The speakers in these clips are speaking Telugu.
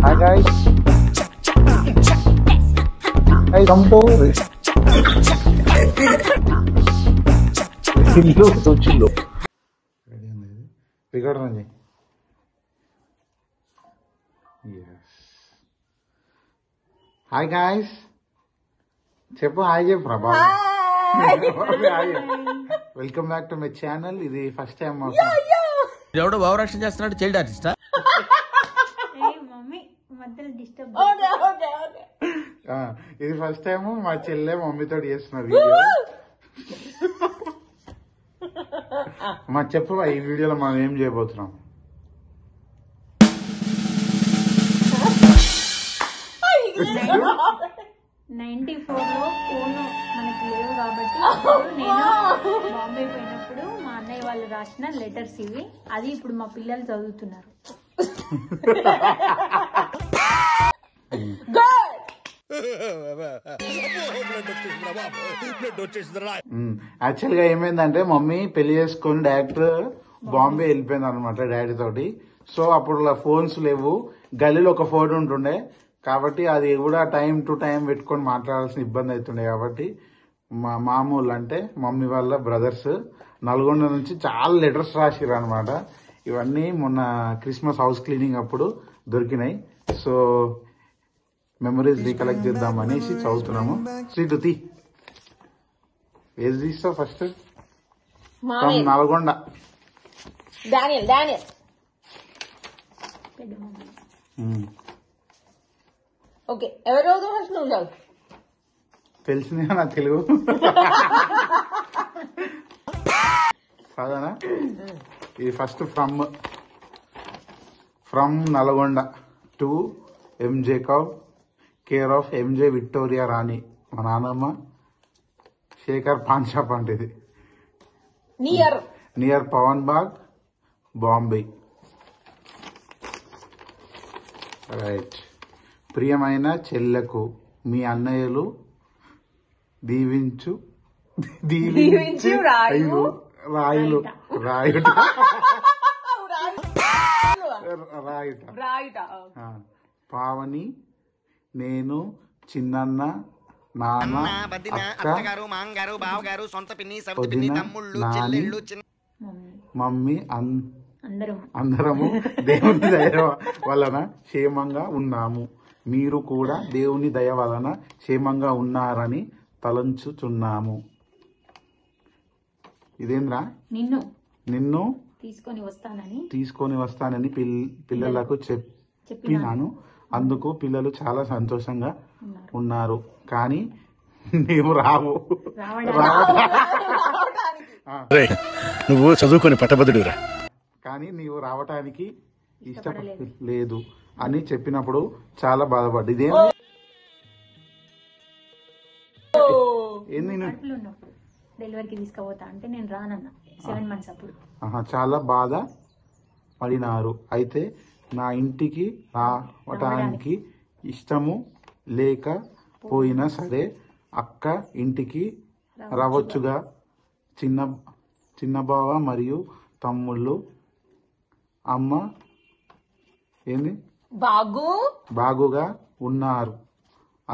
Hi guys. Hey, come to. Chillo, so chillo. Record na ji. Yes. Hi guys. చెప్పు హాయ్ చెప్పు ప్రభా. Welcome back to my channel. ఇది ఫస్ట్ టైం ఎవడో భావరక్షణ చేస్తున్నాడు, చైల్డ్ ఆర్టిస్టా? ఇది ఫస్ట్ టైం మా చెల్లె మమ్మీతో చేస్తున్న వీడియో. మా చెప్పు ఈ వీడియోలో మనం ఏం చేయబోతున్నాం? '94లో ఫోన్ మనకి లేవు కాబట్టి నేను బాంబే పోయినప్పుడు మా అన్నయ్య వాళ్ళు రాసిన లెటర్స్ ఇవి. అది ఇప్పుడు మా పిల్లలు చదువుతున్నారు. యాక్చువల్ గా ఏమైందంటే మమ్మీ పెళ్లి చేసుకొని డైరెక్ట్ బాంబే వెళ్ళిపోయింది అనమాట డాడీ తోటి. సో అప్పుడు ఫోన్స్ లేవు, గల్లీలో ఒక ఫోన్ ఉంటుండే కాబట్టి అది కూడా టైం టు టైం పెట్టుకొని మాట్లాడాల్సిన ఇబ్బంది అవుతుండే. కాబట్టి మా మామూలు అంటే మమ్మీ వాళ్ళ బ్రదర్స్ నల్గొండ నుంచి చాలా లెటర్స్ రాసిర్రు అనమాట. ఇవన్నీ మొన్న క్రిస్మస్ హౌస్ క్లీనింగ్ అప్పుడు దొరికినాయి. సో మెమరీస్ రీకలెక్ట్ చేద్దాం అనేసి చదువుతున్నాము. శ్రీదుతి ఏది తీస్తావు ఫస్ట్? నల్గొండ ఓకే, ఎవరు ఫస్ట్? నువ్వు చదువు. తెలిసిందే నా తెలుగు కాదనా? ఇది first from Nalgonda to M Jacob, care of MJ Victoria Rani, మా నాన్నమ్మ, శేఖర్ పాన్ షాప్ అంటే ఇది నియర్ పవన్ బాగ్, బాంబే. రైట్. ప్రియమైన చెల్లెకు మీ అన్నయ్యలు దీవించు రాయుట పావని, నేను, చిన్నన్న, నాన్న, మమ్మీ అందరము దేవుని దయ వలన క్షేమంగా ఉన్నాము. మీరు కూడా దేవుని దయ వలన క్షేమంగా ఉన్నారని తలంచుచున్నాము. ఇదేంద్రా? నిన్ను తీసుకొని వస్తానని పిల్లలకు చెప్పినాను. అందుకు పిల్లలు చాలా సంతోషంగా ఉన్నారు. కానీ నీవు రావు. నువ్వు చదువుకొని పట్టభద్రుడురా, కానీ నీవు రావటానికి ఇష్టపడలేదు అని చెప్పినప్పుడు చాలా బాధపడ్డా. ఇదేం డెలివరీకి తీసుకుపోతా అంటే నేను రానన్నా 7 months అప్పుడు. చాలా బాధ పడినారు. అయితే నా ఇంటికి రావటానికి ఇష్టము లేకపోయినా సరే అక్క ఇంటికి రావచ్చుగా. చిన్న బావ మరియు తమ్ముళ్ళు, అమ్మ ఏంది బాగుగా ఉన్నారు,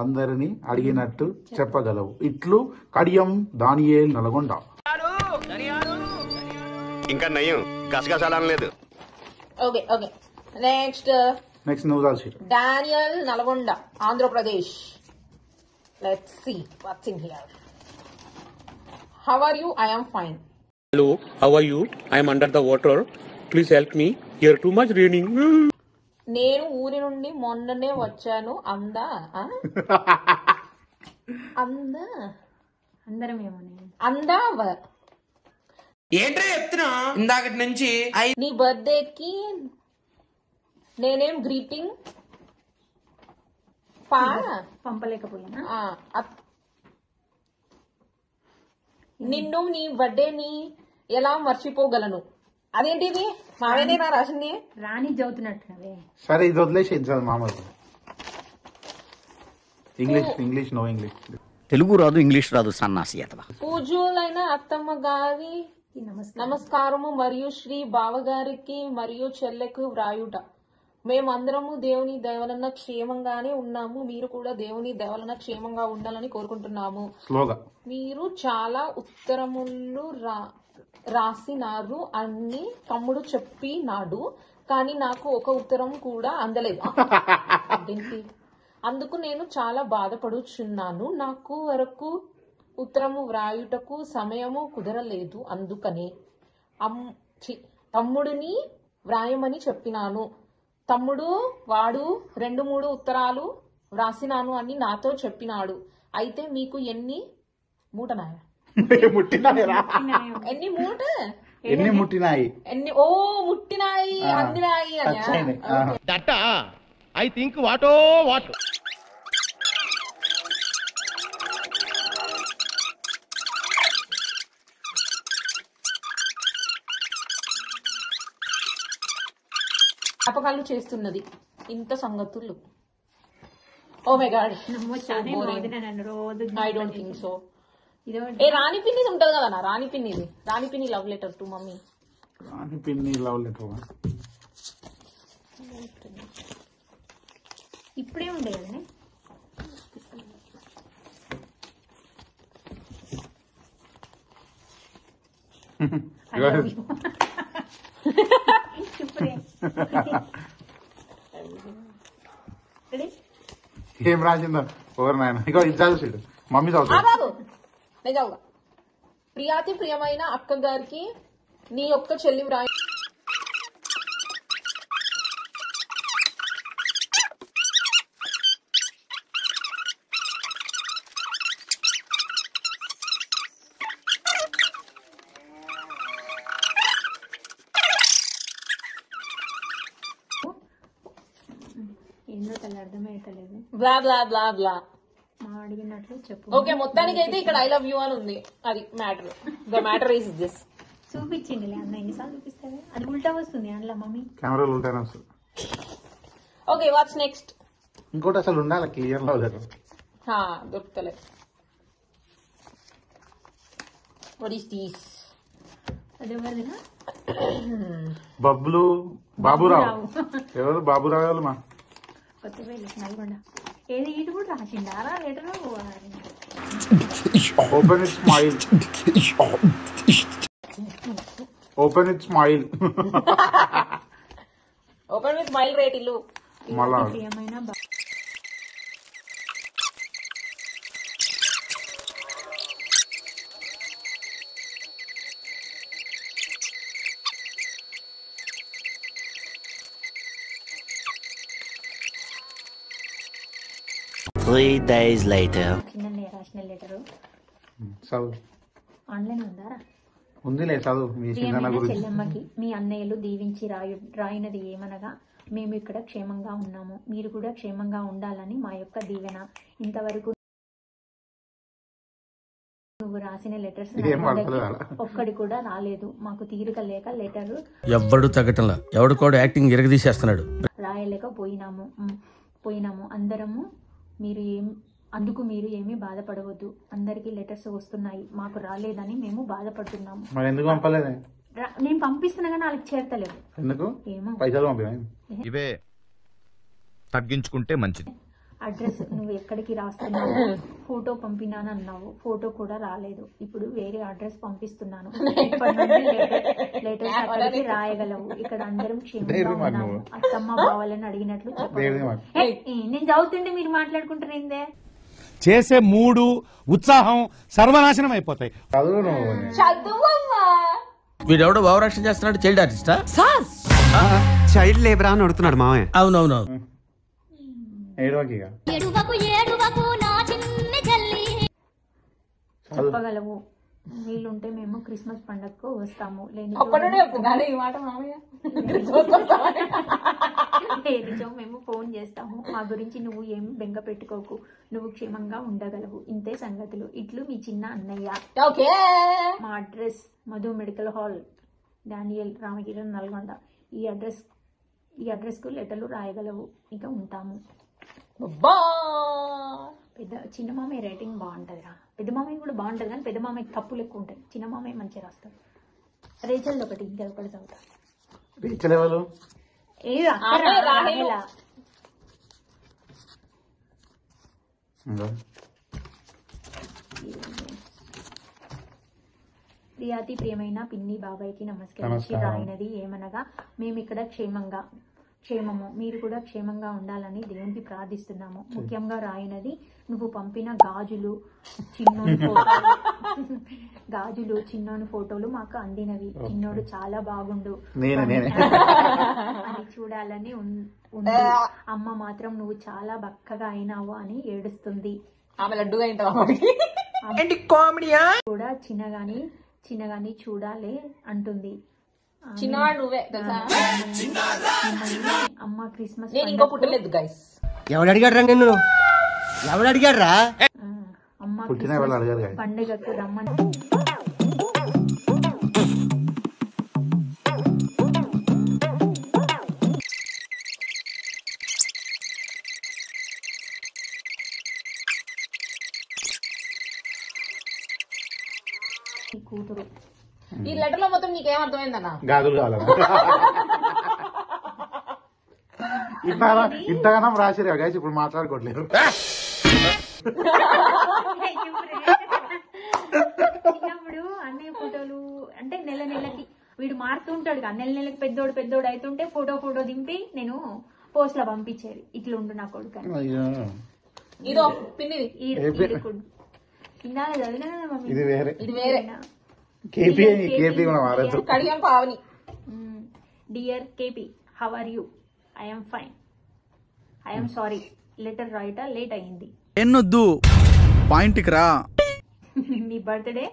అందరిని అడిగినట్టు చెప్పగలవు. ఇట్లు కడియం దానియేల్ నల్గొండ. ఇంకా నయం గసగసాలనలేదు. ఓకే ఓకే, నెక్స్ట్ నువ్వు కలిసి Daniel Nalgonda, Andhra Pradesh. Let's see what's in here. How are you? I am fine. Hello, how are you? I am under the water. Please help me. Here too much raining. నేను ఊరి నుండి మొన్ననే వచ్చాను. అందరం ఏంట్రా చెప్తున్నా ఇందాకటి నుంచి. నీ బర్త్డేకి నేనేం గ్రీటింగ్ పంపలేకపోయినా. నిన్ను నీ బర్త్డేని ఎలా మర్చిపోగలను? అదేంటిది? మావేనేనా రాసింది? రాణి చదువుతున్నట్టునవే. సరే ఇది వదిలేసి మామూలు ఇంగ్లీష్ నో ఇంగ్లీష్. తెలుగు రాదు, ఇంగ్లీష్ రాదు, సన్నాసి అతవా. పూజ్యులైన అత్తమ్మ గారి నమస్కారము మరియు శ్రీ బావగారికి మరియు చెల్లెకు వ్రాయుట. మేమందరము దేవుని దయవలన క్షేమంగానే ఉన్నాము. మీరు కూడా దేవుని దయవలన క్షేమంగా ఉండాలని కోరుకుంటున్నాము. స్లోగా. మీరు చాలా ఉత్తరములు రాసినారు అని తమ్ముడు చెప్పినాడు, కానీ నాకు ఒక ఉత్తరం కూడా అందలేదు. అందుకు నేను చాలా బాధపడుచున్నాను. నాకు వరకు ఉత్తరము వ్రాయుటకు సమయము కుదరలేదు. అందుకనే తమ్ముడిని వ్రాయమని చెప్పినాను. తమ్ముడు వాడు 2-3 ఉత్తరాలు వ్రాసినాను అని నాతో చెప్పినాడు. అయితే మీకు ఎన్ని ముట్టినాయి? అందినాయి అని. I think what what. జ్ఞాపకాలు చేస్తున్నది ఇంత సంగతులు. Oh my god, I don't think so. ఏ రాణి పిన్ని ఉంటది కదా, రాణి పిన్నిది, రాణి పిన్ని love letter to mummy. Rani పిన్ని లవ్ లెటర్ ఇప్పుడే ఉండే కదండి. ఏం రాసిందో ఎవరు నాయన? ఇక ఇది చదువు, మమ్మీ చదువుతా. బాబు నేను చదువుతా. ప్రియాతి ప్రియమైన అక్క గారికి నీ యొక్క చెల్లి వ్రాయి. ఏందో తల్లి అర్థమైతలేదు. బ్లా బ్లా బ్లా బ్లా మా అడిగినట్లు చెప్పు. ఓకే, మొత్తానికి అయితే ఇక్కడ ఐ లవ్ యూ అని ఉంది. అది matter. The matter is this. చూపించింది అన్న, ఎన్నిసార్లు చూపిస్తావే? అది ఉల్టా వస్తుంది అందులో మమ్మీ. కెమెరాలు ఉంటానే వస్తుంది. Okay, what's next? ఇంకోటి అసలు ఉండాలి క్లియర్ లవ్ లెటర్. దొరుకుతలే. What is this? అది ఎవరిదినా? బబ్లు బాబురావు. ఎవరు బాబురావు? ఎవరు? మా కొత్తపల్లి నల్గొండ. ఏది ఇటు కూడా రాసిండారా letter? Open it smile. Open it smile. Open with smile రేట్ ఇల్లు. మళ్ళా ఏమైనా Three days later. చిన్న రాసిన లెటరు చదువు. ఆన్లైన్ ఉందారా? ఉందిలే చదువు. మీ చిన్న ప్రియమైన గురించి. చెల్లెమ్మకి మీ అన్నయ్యలు దీవించి రాయినది ఏమనగా, మేము ఇక్కడ క్షేమంగా ఉన్నాము, మీరు కూడా క్షేమంగా ఉండాలని మా యొక్క దీవెన. ఇంతవరకు నువ్వు రాసిన లెటర్స్ ఒక్కడి కూడా రాలేదు. మాకు తీరిక లేక లెటర్ ఎవడు తగ్గటంలా, ఎవడు కూడా యాక్టింగ్ ఎరగదీసేస్తున్నాడు. పోయినాము అందరము. అందుకు మీరు ఏమీ బాధపడవద్దు. అందరికి లెటర్స్ వస్తున్నాయి, మాకు రాలేదని మేము బాధపడుతున్నాము. మరి ఎందుకు పంపలేదు? నేను పంపిస్తున్నా కానీ వాళ్ళకి చేరతలేదు. ఎందుకు? ఏమో, పైసలు పంపి ఇవే తగ్గించుకుంటే మంచిది. అడ్రస్ నువ్వు ఎక్కడికి రాస్తున్నావు, ఫోటో పంపినాను అన్నావు, ఫోటో కూడా రాలేదు. ఇప్పుడు వేరే అడ్రస్ పంపిస్తున్నాను. ఇప్పటి నుండి లెటర్స్ అక్కడికి రాయగలవు. ఇక్కడ అందరం క్షేమంగా ఉన్నాము. అత్తమ్మ బావాలని అడిగినట్లు చెప్పలేదు. నేను చదువుతుంటే మీరు మాట్లాడుకుంటారేందే? చేసే మూడు ఉత్సాహం సర్వనాశనం అయిపోతాయి. చదువు నువ్వు. వీడెవడో భావరక్షణ చేస్తున్నాడు. చైల్డ్ ఆర్టిస్టా? చైల్డ్ లేబర్ అని అడుగుతున్నాడు మామయ్య. అవునవును. చెప్పగలవు. వీలుంటే మేము క్రిస్మస్ పండగకు వస్తాము. లేనిచో మేము ఫోన్ చేస్తాము. మా గురించి నువ్వు ఏమి బెంగ పెట్టుకోకు. నువ్వు క్షేమంగా ఉండగలవు. ఇంతే సంగతులు. ఇట్లు మీ చిన్న అన్నయ్య. మా address Madhu medical hall, Daniel, Ramagiri, Nalgonda. ఈ అడ్రస్ కు లెటర్లు రాయగలవు. ఇక ఉంటాము. చిన్న మామయ్య రైటింగ్ బాగుంటదిరా. పెద్ద మామయ్య కూడా బాగుంటది కానీ పెద్ద మామయ్య తప్పులు ఎక్కువ ఉంటాయి. చిన్న మామయ్య మంచిగా రాస్తాడు. రేచల్ ఒకటి, ఇంకొకటి చదువుతా. రేచల్ ఎవరు? ఏ అక్క రాహేలా ఇంకా ప్రియాతి ప్రియమైన పిన్ని బాబాయ్కి నమస్కరించి రాయినది ఏమనగా మేమిక్కడ క్షేమము మీరు కూడా క్షేమంగా ఉండాలని దేవునికి ప్రార్థిస్తున్నాము. ముఖ్యంగా రాయినది నువ్వు పంపిన గాజులు చిన్నోని ఫోటోలు మాకు అందినవి. చిన్నోడు చాలా బాగుండు అని చూడాలని ఉంది. అమ్మ మాత్రం నువ్వు చాలా బక్కగా అయినావు అని ఏడుస్తుంది. ఆమె లడ్డుగా కూడా చిన్నగాని చూడాలే అంటుంది. చిన్నవాడు నువ్వే అమ్మ క్రిస్మస్ నేను ఇంకో పుట్టలేదు గైస్. ఎవడు అడిగాడు నిన్ను? ఎవడు అడిగాడు అమ్మ పండుగకు రమ్మని కూతురు. ఈ లెటర్ లో మొత్తం నీకేం అర్థమైందన్నా? గాజులు కావాలన్నా ఇంతగానం రాసిరా గైస్, ఇప్పుడు మాట్లాడుకోవట్లేదు. చిన్నప్పుడు అన్నయ్య ఫోటోలు అంటే నెలకి వీడు మారుతూ ఉంటాడు. నెలకి పెద్దోడు అవుతుంటే ఫోటో దింపి నేను పోస్ట్ లో పంపించేది. ఇట్లా ఉండు నా కొడుకు. ఇదో పిన్నిది ఇది వేరే Kadiyam Pavani. Dear KP, how are you? I'm fine. I'm sorry, letter రాయటం లేట్ అయింది. ఎన్నొద్దు, పాయింట్కి రా. నీ బర్త్డే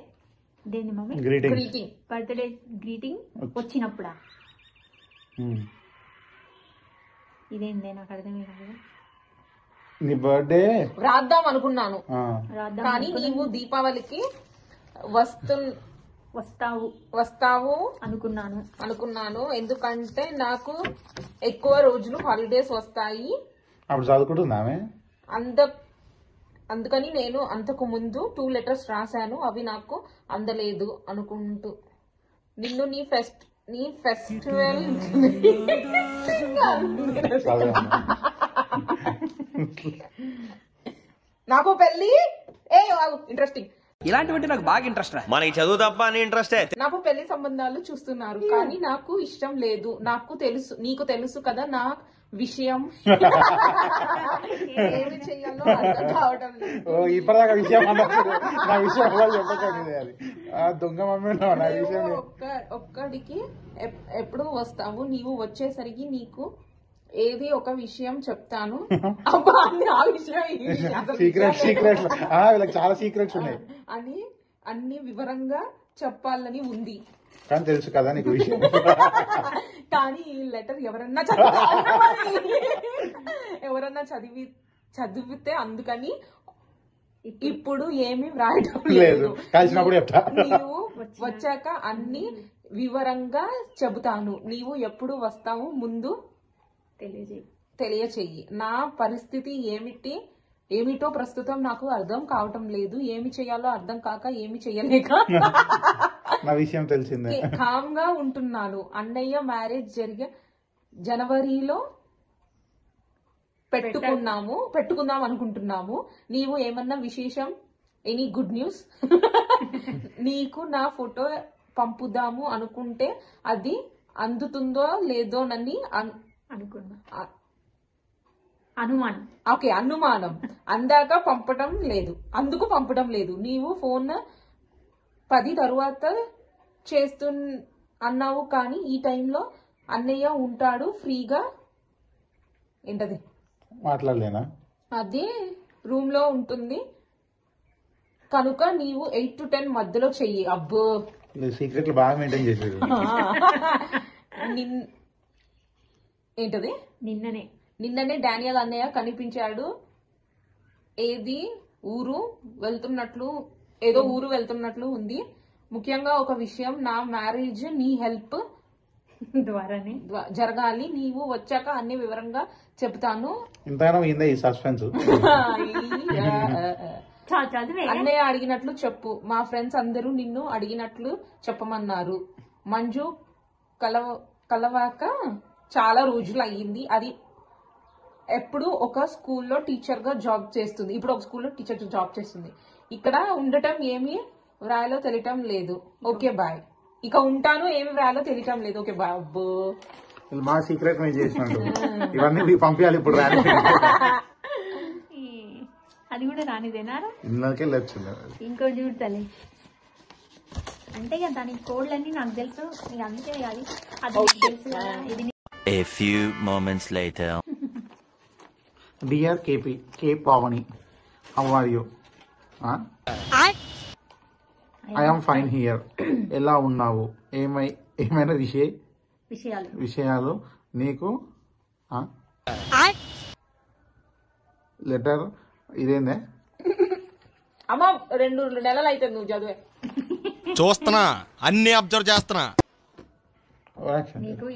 దేని మమ్మీ? బర్త్డే గ్రీటింగ్ వచ్చినప్పుడా? ఇదేందే నాకు అర్థమే కాదు. నీ బర్త్డే రాద్దాం అనుకున్నాను కానీ నీవు దీపావళికి వస్తావు అనుకున్నాను. ఎందుకంటే నాకు ఎక్కువ రోజులు హాలిడేస్ వస్తాయి. అప్పుడు చదువుకుంటున్నామే. అందుకని నేను అంతకు ముందు 2 లెటర్స్ రాశాను. అవి నాకు అందలేదు అనుకుంటూ నిన్ను నీ ఫెస్టివల్ నాకు పెళ్లి ఇంట్రెస్టింగ్. ఇలాంటివంటే నాకు బాగా ఇంట్రెస్ట్. మనకి చదువు తప్ప అని ఇంట్రెస్టే. నాకు పెళ్లి సంబంధాలు చూస్తున్నారు కానీ నాకు ఇష్టం లేదు. నీకు తెలుసు కదా నా విషయం. ఏమి చెయ్యాలో అర్థం కావడం లేదు. ఇప్పటిదాకా విషయం నా విషయం దొంగ మమ్మీ నా విషయం. ఒక్కడికి ఎప్పుడు వస్తావు? నీవు వచ్చేసరికి నీకు ఏది ఒక విషయం చెప్తాను. వీళ్ళకి చాలా సీక్రెట్స్ ఉన్నాయి అని అన్ని వివరంగా చెప్పాలని ఉంది. కానీ తెలుసు కదా నీకు విషయం. కానీ ఈ లెటర్ ఎవరన్నా చదివితే అందుకని ఇప్పుడు ఏమీ వ్రాయడం లేదు. కలిసినప్పుడు చెప్తా. నీవు వచ్చాక అన్ని వివరంగా చెబుతాను. నీవు ఎప్పుడు వస్తావు ముందు తెలియచేయి. నా పరిస్థితి ఏమిటో ప్రస్తుతం నాకు అర్థం కావటం లేదు. ఏమి చేయాలో అర్థం కాక ఏమి చెయ్యలేక నా విషయం తెలిసిందే కామ్ గా ఉంటున్నాను. అన్నయ్య మ్యారేజ్ జనవరిలో పెట్టుకుందాం అనుకుంటున్నాము. నీవు ఏమన్నా విశేషం, ఎనీ గుడ్ న్యూస్? నీకు నా ఫోటో పంపుదాము అనుకుంటే అది అందుతుందో లేదోనని అనుమానం. అందుకు పంపడం లేదు. నీవు ఫోన్ 10 తరువాత అన్నావు కానీ ఈ టైంలో అన్నయ్య ఉంటాడు ఫ్రీగా. ఏంటది మాట్లాడలేనా? అదే రూమ్ లో ఉంటుంది కనుక నీవు 8 to 10 మధ్యలో చెయ్యి. అబ్బో సీక్రెట్లు బాగా మెయింటైన్ చేసేది. ఏంటది? నిన్ననే డానియల్ అన్నయ్య కనిపించాడు. ఏదో ఊరు వెళ్తున్నట్లు ఉంది. ముఖ్యంగా ఒక విషయం, నా మ్యారేజ్ నీ హెల్ప్ ద్వారానే జరగాలి. నీవు వచ్చాక అన్ని వివరంగా చెప్తాను. ఈ సస్పెన్స్. అన్నయ్య అడిగినట్లు చెప్పు. మా ఫ్రెండ్స్ అందరూ నిన్ను అడిగినట్లు చెప్పమన్నారు. మంజు కలవాక చాలా రోజులు అయ్యింది. అది ఎప్పుడు ఒక స్కూల్లో టీచర్ గా జాబ్ చేస్తుంది, ఇప్పుడు ఒక స్కూల్లో టీచర్ జాబ్ చేస్తుంది. ఇక్కడ ఉండటం ఏమి వ్రాయాలో తెలియటం లేదు. Okay bye. ఇక ఉంటాను, ఏమి వ్రాయాలో తెలియటం లేదు. Okay bye. అబ్బో మా సీక్రెట్ మేము చేసినట్టు ఇవన్నీ మీకు పంపించాలి ఇప్పుడు రాని అది కూడా రానిదేనా? ఇంట్లోకి వెళ్ళొచ్చు. ఇంకోటి చూడతలే అంటే ఇక దానికి కోడ్లన్నీ నాకు తెలుసు, నీకు అందుకే అది అది తెలుసు కదా. ఇది A few moments later. Dear KP K Pavani, how are you? I am fine here. ఎలా ఉన్నావు? ఏమైనా విషయాలు నీకు? లెటర్ ఇదేందే? అమ్మ 2 నెలలు అయితే నువ్వు చదివే. చూస్తున్నా, అన్ని అబ్జర్వ్ చేస్తున్నా. నీకు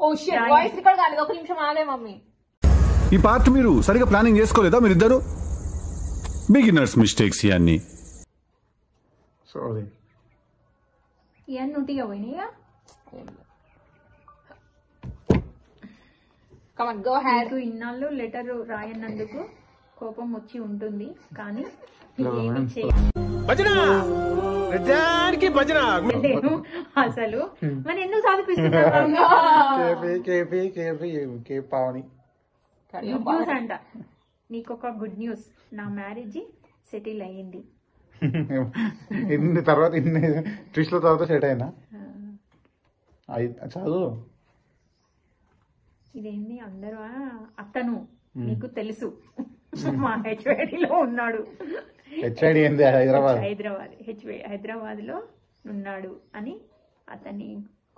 ఓ షిట్, వాయిస్ రికార్డ్ కాలేదు. ఒక నిమిషం ఆగే మమ్మీ. ఈ పార్ట్ మీరు సరిగా ప్లానింగ్ చేసుకోలేదా మీరిద్దరు? బిగినర్స్ మిస్టేక్స్ ఇవన్నీ. సారీ. ఇవన్నీ నోటిగా పోయినాయిగా. Come on, go ahead. ఇన్నాళ్ళు లెటర్ రాయనందుకు కోపం వచ్చి ఉంటుంది, కానీ ఏమి చేయాలి అసలు మరి ఎందుకు సాధిపిస్తున్నా పావని గుడ్ న్యూస్ అంట. నీకు ఒక గుడ్ న్యూస్, నా మ్యారేజ్ సెటిల్ అయ్యింది. ఇన్ని ట్విస్ట్ల తర్వాత సెట్ అయినా చదువు. ఇదేంది అందరూ అతను నీకు తెలుసు మా హెచ్వైడిలో ఉన్నాడు. హెచ్ఐడి ఏంది? హైదరాబాద్ లో ఉన్నాడు అని, అతని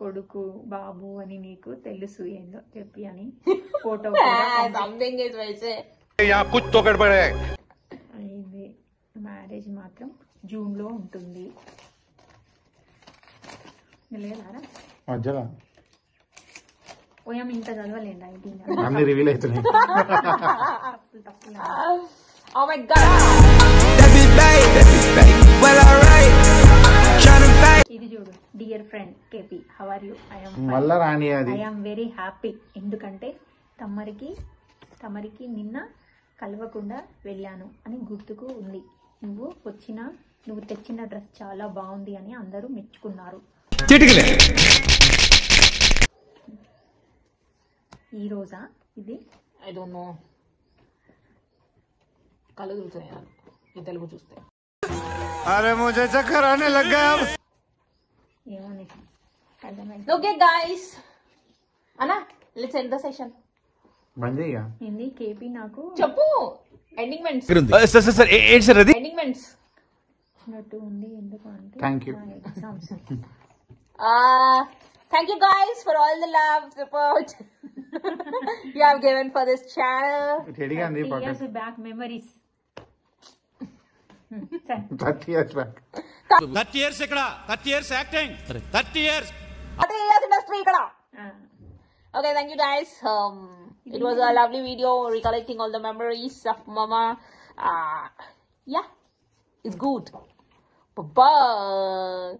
కొడుకు బాబు అని నీకు తెలుసు ఏందో చెప్పి అని ఫోటో అయింది. మ్యారేజ్ మాత్రం జూన్ లో ఉంటుంది. లేదారా మధ్యలో పోయాం, ఇంకా చదవలేండి. అయితే అన్ని రివీల్ అవుతున్నాయి. Oh my god. ఇది చూడు, dear friend KP, how are you? మళ్ళా రాని అది. ఐ ఆమ్ వెరీ హ్యాపీ, ఎందుకంటే తమరికి నిన్న కలవకుండా వెళ్ళాను అని గుర్తుకు ఉంది. నువ్వు తెచ్చిన డ్రెస్ చాలా బాగుంది అని అందరూ మెచ్చుకున్నారు. ఈ రోజా ఇది? ఐ డోంట్ నో, కళ్ళు చూస్తున్నాను ఈ తెలుగు చూస్తే. అరే ముझे చక్కర్ ఆనే లగా. ఏమని ఓకే గైస్, అన్నా లెట్స్ ఎండ్ ద సెషన్. మంచిగా ఏంది కేపీ నాకు చెప్పు. ఎండింగ్ మెంట్స్ సార్ ఏంటి సార్ అది? ఎండింగ్ మెంట్స్ నట్టు ఉంది. ఎందుకు అంటే thank you. Exams. Thank you guys for all the love, support you have given for this channel. 30 years back memories. 30 years back. 30 years ఇక్కడ 30 years acting 30 years 30 years industry ikkada. Okay, thank you guys. It was a lovely video recollecting all the memories of mama. Yeah, it's good. Bye bye.